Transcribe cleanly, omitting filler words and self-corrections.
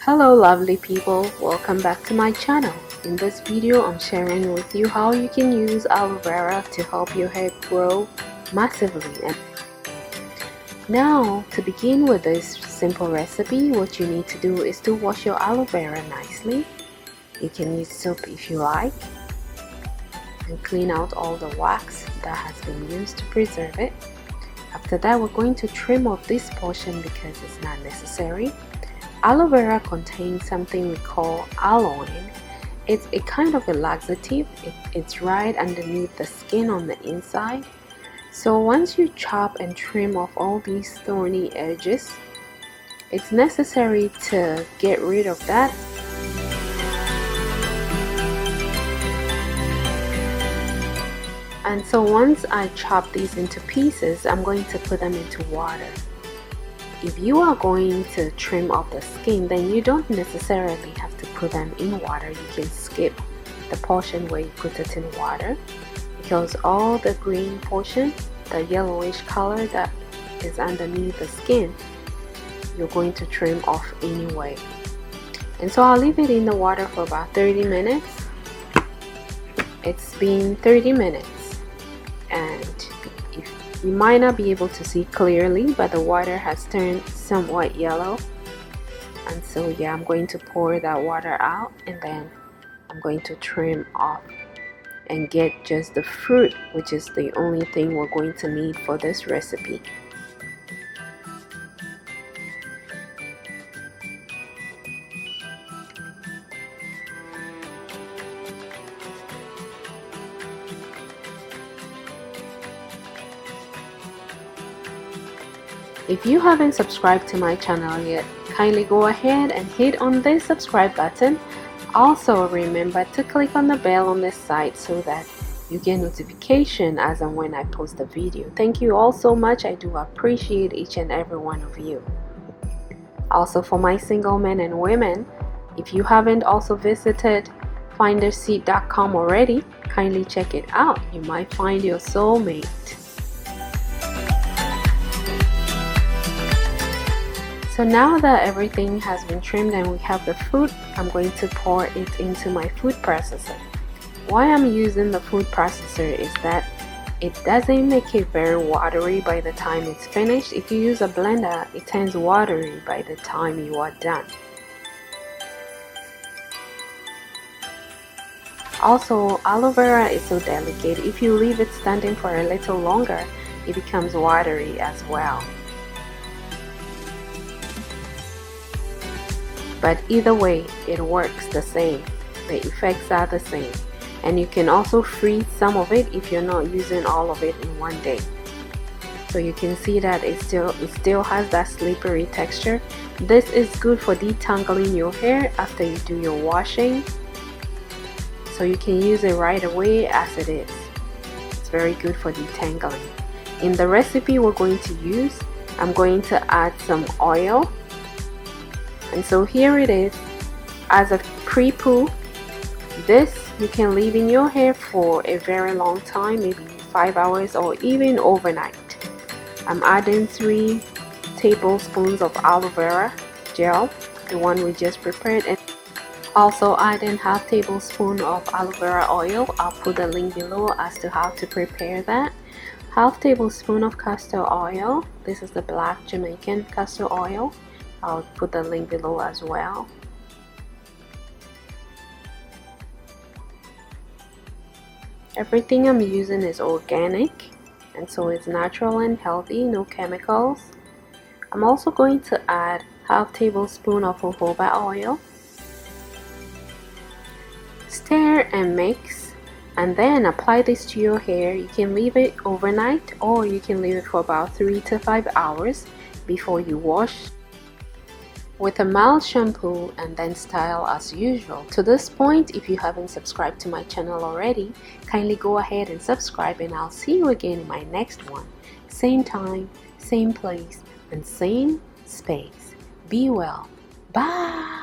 Hello lovely people, welcome back to my channel. In this video I'm sharing with you how you can use aloe vera to help your hair grow massively. And now to begin with this simple recipe, what you need to do is to wash your aloe vera nicely. You can use soap if you like, and clean out all the wax that has been used to preserve it. After that, we're going to trim off this portion because it's not necessary. Aloe vera contains something we call aloe. It's a kind of a laxative. It's right underneath the skin on the inside. So once you chop and trim off all these thorny edges, it's necessary to get rid of that. And so once I chop these into pieces, I'm going to put them into water. If you are going to trim off the skin, then you don't necessarily have to put them in water. You can skip the portion where you put it in water, because all the green portion, the yellowish color that is underneath the skin, you're going to trim off anyway. And so I'll leave it in the water for about 30 minutes. It's been 30 minutes, and you might not be able to see clearly, but the water has turned somewhat yellow. And so yeah, I'm going to pour that water out, and then I'm going to trim off and get just the fruit, which is the only thing we're going to need for this recipe. If you haven't subscribed to my channel yet, kindly go ahead and hit on this subscribe button. Also remember to click on the bell on this side so that you get notification as and when I post a video. Thank you all so much. I do appreciate each and every one of you. Also, for my single men and women, if you haven't also visited finderseed.com already, kindly check it out. You might find your soulmate. So now that everything has been trimmed and we have the fruit, I'm going to pour it into my food processor. Why I'm using the food processor is that it doesn't make it very watery by the time it's finished. If you use a blender, it turns watery by the time you are done. Also, aloe vera is so delicate. If you leave it standing for a little longer, it becomes watery as well. But either way, it works the same. The effects are the same. And you can also freeze some of it if you're not using all of it in one day. So you can see that it still has that slippery texture. This is good for detangling your hair after you do your washing. So you can use it right away as it is. It's very good for detangling. In the recipe we're going to use, I'm going to add some oil. And so here it is as a pre-poo. This you can leave in your hair for a very long time, maybe 5 hours or even overnight. I'm adding 3 tablespoons of aloe vera gel, the one we just prepared, and also adding half tablespoon of aloe vera oil. I'll put the link below as to how to prepare that. Half tablespoon of castor oil. This is the black Jamaican castor oil. I'll put the link below as well. Everything I'm using is organic, and so it's natural and healthy, no chemicals. I'm also going to add half tablespoon of jojoba oil. Stir and mix, and then apply this to your hair. You can leave it overnight, or you can leave it for about 3 to 5 hours before you wash with a mild shampoo, and then style as usual. To this point, if you haven't subscribed to my channel already, kindly go ahead and subscribe, and I'll see you again in my next one. Same time, same place, and same space. Be well. Bye.